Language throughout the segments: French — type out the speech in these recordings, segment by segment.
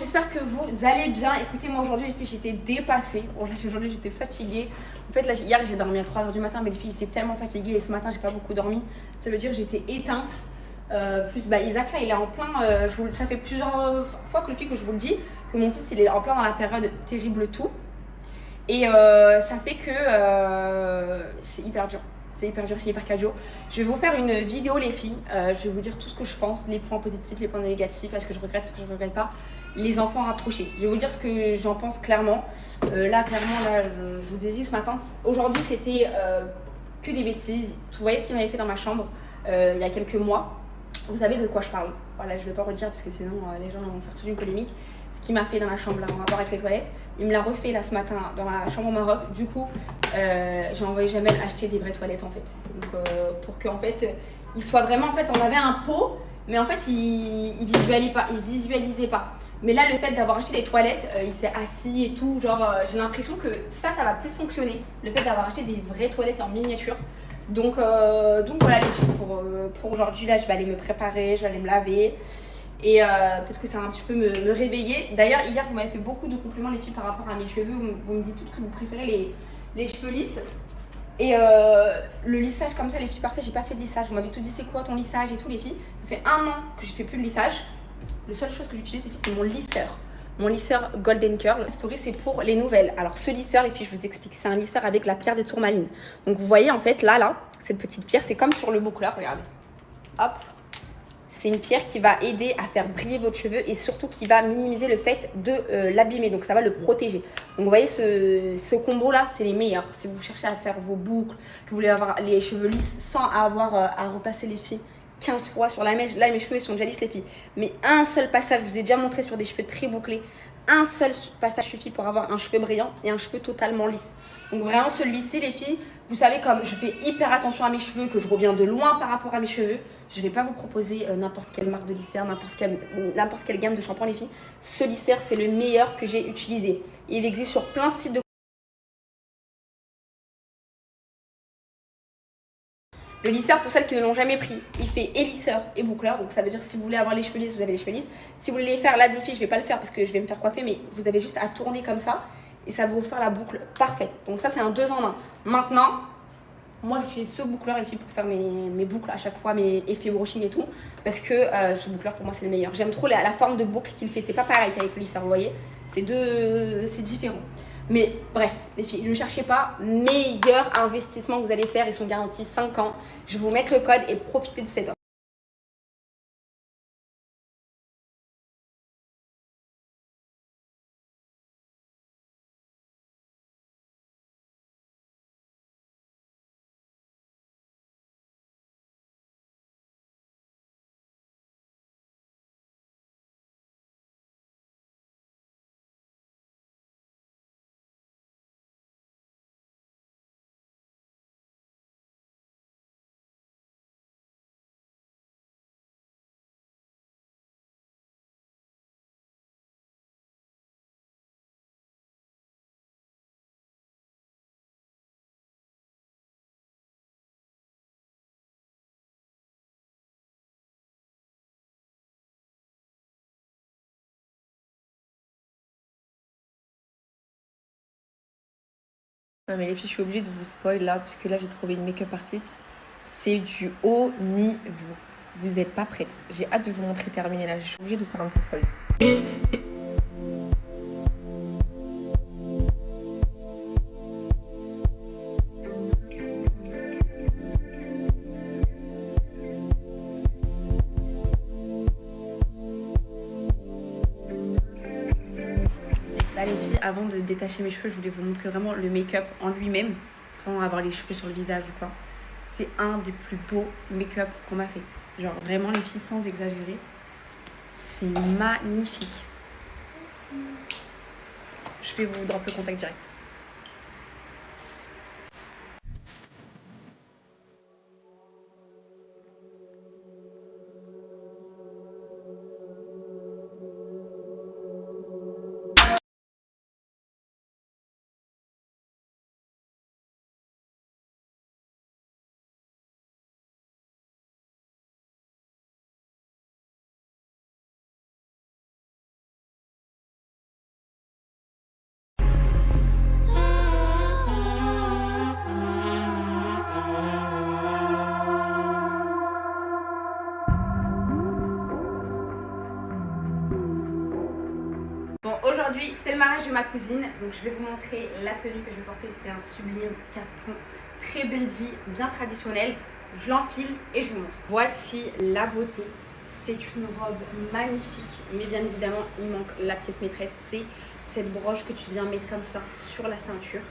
j'espère que vous allez bien. Écoutez, moi aujourd'hui, j'étais dépassée. Aujourd'hui, j'étais fatiguée. En fait, là, hier, j'ai dormi à 3h du matin, mais les filles, j'étais tellement fatiguée. Et ce matin, j'ai pas beaucoup dormi. Ça veut dire que j'étais éteinte. Plus Isaac, là, il est en plein. Ça fait plusieurs fois que que je vous le dis, que mon fils, il est en plein dans la période terrible tout. Et ça fait que c'est hyper dur. C'est hyper dur, c'est hyper cardio. Je vais vous faire une vidéo, les filles. Je vais vous dire tout ce que je pense, les points positifs, les points négatifs, est-ce que je regrette, est-ce que je regrette pas. Les enfants rapprochés. Je vais vous dire ce que j'en pense clairement. Là, je vous ai dit ce matin, aujourd'hui, c'était que des bêtises. Vous voyez ce qu'il m'avait fait dans ma chambre il y a quelques mois. Vous savez de quoi je parle. Voilà, je ne vais pas redire parce que sinon les gens vont faire toute une polémique. Ce qu'il m'a fait dans la chambre là, en rapport avec les toilettes, il me l'a refait là ce matin dans la chambre au Maroc. Du coup, j'ai envoyé Jamel acheter des vraies toilettes en fait. Donc, pour qu'en fait, il soit vraiment, en fait, on avait un pot, mais en fait, il visualisait pas. Mais là, le fait d'avoir acheté des toilettes, il s'est assis et tout. Genre, j'ai l'impression que ça va plus fonctionner. Le fait d'avoir acheté des vraies toilettes en miniature. Donc voilà les filles, pour aujourd'hui, là, je vais aller me préparer, je vais aller me laver. Et peut-être que ça va un petit peu me réveiller. D'ailleurs, hier, vous m'avez fait beaucoup de compliments, les filles, par rapport à mes cheveux. Vous me dites toutes que vous préférez les cheveux lisses. Et le lissage comme ça, les filles, parfait, j'ai pas fait de lissage. Vous m'avez tout dit, c'est quoi ton lissage et tout, les filles. Ça fait 1 an que je fais plus de lissage. La seule chose que j'utilise, les filles, c'est mon lisseur. Mon lisseur Golden Curl. La story, c'est pour les nouvelles. Alors, ce lisseur, les filles, je vous explique, c'est un lisseur avec la pierre de tourmaline. Donc, vous voyez, en fait, là, cette petite pierre, c'est comme sur le boucleur, regardez. Hop. C'est une pierre qui va aider à faire briller votre cheveu et surtout qui va minimiser le fait de l'abîmer. Donc, ça va le protéger. Donc, vous voyez, ce combo-là, c'est les meilleurs. Si vous cherchez à faire vos boucles, que vous voulez avoir les cheveux lisses sans avoir à repasser les filles 15 fois sur la mèche. Là, mes cheveux, ils sont déjà lisses, les filles. Mais un seul passage, je vous ai déjà montré sur des cheveux très bouclés. Un seul passage suffit pour avoir un cheveu brillant et un cheveu totalement lisse. Donc, vraiment, celui-ci, les filles, vous savez, comme je fais hyper attention à mes cheveux, que je reviens de loin par rapport à mes cheveux, je ne vais pas vous proposer n'importe quelle marque de lisseur, n'importe quelle gamme de shampoing, les filles. Ce lisseur, c'est le meilleur que j'ai utilisé. Il existe sur plein de sites de... Le lisseur, pour celles qui ne l'ont jamais pris, il fait et lisseur et boucleur. Donc ça veut dire si vous voulez avoir les cheveux lisses, vous avez les cheveux lisses. Si vous voulez les faire, là, les filles, je ne vais pas le faire parce que je vais me faire coiffer, mais vous avez juste à tourner comme ça et ça va vous faire la boucle parfaite. Donc ça, c'est un 2 en 1. Maintenant, moi, j'utilise ce boucleur, les filles, pour faire mes boucles à chaque fois, mes effets brushing et tout. Parce que ce boucleur, pour moi, c'est le meilleur. J'aime trop la forme de boucle qu'il fait. C'est pas pareil qu'avec le lisseur, vous voyez. C'est différent. Mais bref, les filles, ne cherchez pas. Meilleur investissement que vous allez faire. Ils sont garantis 5 ans. Je vais vous mettre le code et profitez de cette offre. Ouais, mais les filles, je suis obligée de vous spoil là, parce que là, j'ai trouvé une make-up artist. C'est du haut niveau. Vous n'êtes pas prêtes. J'ai hâte de vous montrer terminé là. Je suis obligée de vous faire un petit spoil. Là, les filles, avant de détacher mes cheveux, je voulais vous montrer vraiment le make-up en lui-même, sans avoir les cheveux sur le visage ou quoi. C'est un des plus beaux make-up qu'on m'a fait. Genre, vraiment, les filles, sans exagérer, c'est magnifique. Je vais vous drop le contact direct. Aujourd'hui, c'est le mariage de ma cousine, donc je vais vous montrer la tenue que je vais porter. C'est un sublime caftan très belgi, bien traditionnel. Je l'enfile et je vous montre. Voici la beauté. C'est une robe magnifique, mais bien évidemment, il manque la pièce maîtresse. C'est cette broche que tu viens mettre comme ça sur la ceinture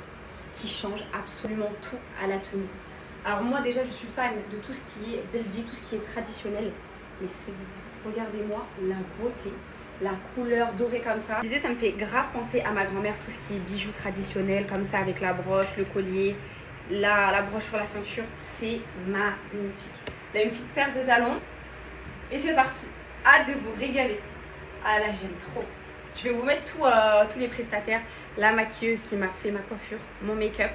qui change absolument tout à la tenue. Alors moi déjà, je suis fan de tout ce qui est belgi, tout ce qui est traditionnel. Mais s'il vous plaît, regardez-moi la beauté. La couleur dorée comme ça. Je disais, ça me fait grave penser à ma grand-mère, tout ce qui est bijoux traditionnels comme ça avec la broche, le collier, la broche sur la ceinture. C'est magnifique. Là, une petite paire de talons. Et c'est parti. Hâte de vous régaler. Ah là, j'aime trop. Je vais vous mettre tous les prestataires. La maquilleuse qui m'a fait ma coiffure, mon make-up.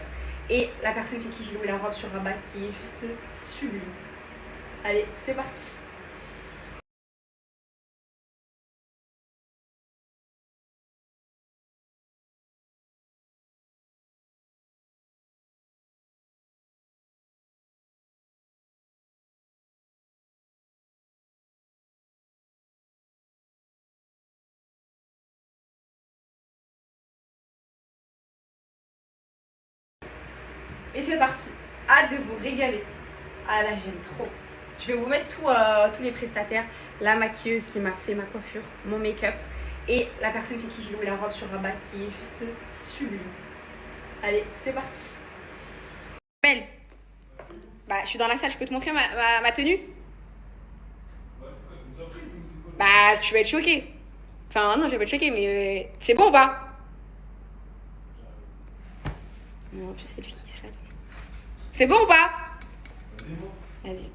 Et la personne chez qui j'ai loué la robe sur Rabat qui est juste sublime. Allez, c'est parti. Et c'est parti. Hâte de vous régaler. Ah là, j'aime trop. Je vais vous mettre tous les prestataires. La maquilleuse qui m'a fait ma coiffure, mon make-up. Et la personne chez qui j'ai loué la robe sur Rabat qui est juste sublime. Allez, c'est parti. Belle. Bah, je suis dans la salle, je peux te montrer ma tenue? C'est une surprise ou c'est quoi? Bah, tu vas être choquée. Enfin, non, je vais pas être choquée, mais c'est bon ou pas? Non, en plus, c'est lui qui se fait. C'est bon ou pas? Vas-y.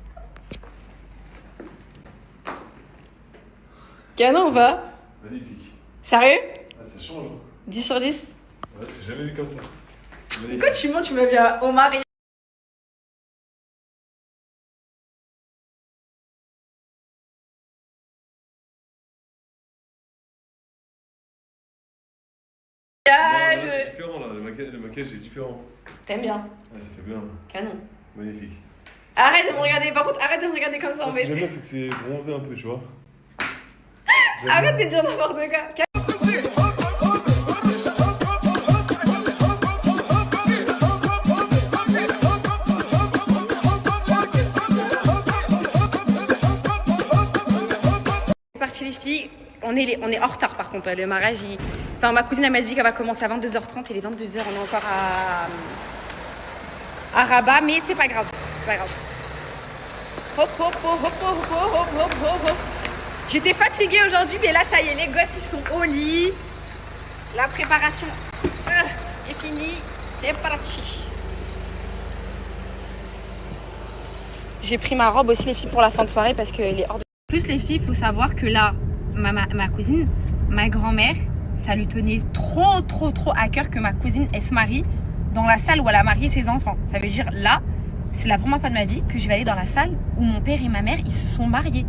Canon ou pas? Magnifique. Sérieux? Ah, ça change. Hein. 10 sur 10? Ouais, c'est jamais vu comme ça. Magnifique. Pourquoi tu montes, tu m'as vu au mariage? Non, là, c'est différent là. Le maquillage est différent. T'aimes bien? Ouais, ça fait bien. Canon. Magnifique. Arrête de me regarder, par contre, arrête de me regarder comme ça en Ce que fait. j'aime bien, c'est que c'est bronzé un peu, tu vois. Arrête de dire n'importe quoi. C'est parti les filles, on est en retard par contre. Le mariage, enfin ma cousine elle m'a dit qu'elle va commencer à 22h30 et les 22h on est encore à Rabat, mais c'est pas grave, c'est pas grave. Hop hop hop hop hop hop hop hop hop hop. J'étais fatiguée aujourd'hui, mais là ça y est, les gosses ils sont au lit. La préparation est finie, c'est parti. J'ai pris ma robe aussi les filles pour la fin de soirée parce qu'elle est hors de... En plus les filles, il faut savoir que là, ma cousine, ma grand-mère, ça lui tenait trop à cœur que ma cousine elle se marie dans la salle où elle a marié ses enfants. Ça veut dire là, c'est la première fois de ma vie que je vais aller dans la salle où mon père et ma mère ils se sont mariés.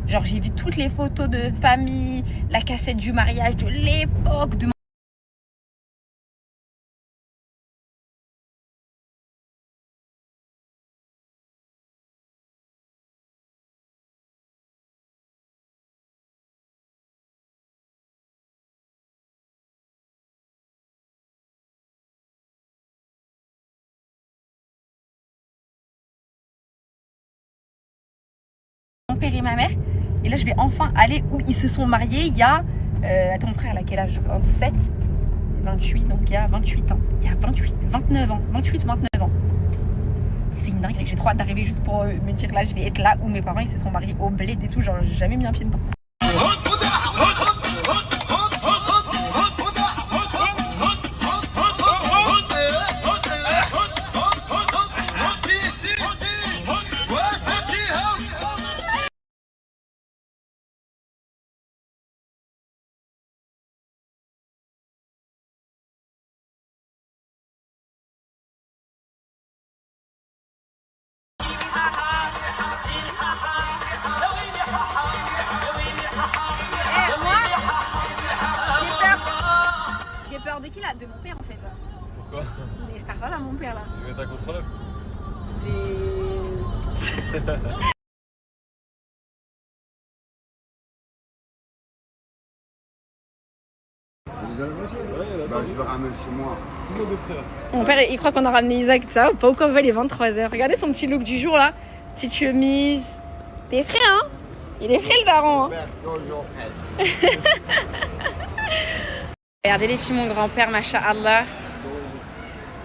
Genre j'ai vu toutes les photos de famille, la cassette du mariage de l'époque de mon père et ma mère. Et là je vais enfin aller où ils se sont mariés il y a... attends mon frère, il a quel âge? 27, 28, donc il y a 28 ans. Il y a 29 ans, 29 ans. C'est une dinguerie, j'ai trop hâte d'arriver juste pour me dire là je vais être là où mes parents ils se sont mariés au bled et tout, genre j'ai jamais mis un pied dedans. J'ai peur de qui là? De mon père en fait. Pourquoi? Mais c'est pas là mon père là. Il met un contre-œuf. C'est... Dans le Bah, je le ramène chez moi. Tout le monde est prêt là. Mon père, il croit qu'on a ramené Isaac, ça. Pas au quoi, il est 23h. Regardez son petit look du jour là. Petite chemise. T'es frais, hein? Il est frais le daron, hein? Père, toujours prêt. Regardez les filles, mon grand-père, masha'Allah.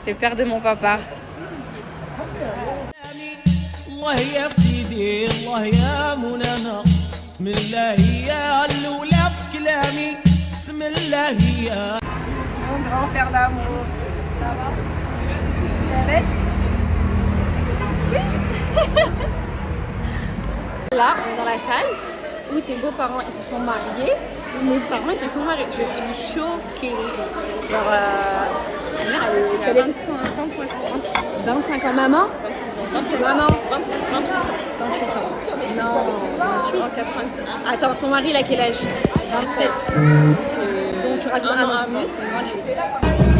Le père de mon papa. الله يا سيدي الله يا مولانا بسم الله يا الاولى في كلامي بسم الله يا Mon grand-père d'amour. Ça va? Ça laisse? Oui. Là, on est dans la salle où tes beaux-parents ils se sont mariés. Où mes parents ils se sont mariés. Je suis choquée. Genre, ma mère elle est 25 ans. Maman? 26 ans. Maman? 28 ans. Non, 28 ans. 87. Attends, ton mari il a quel âge? 27. Donc tu rajoutes un an plus, 28.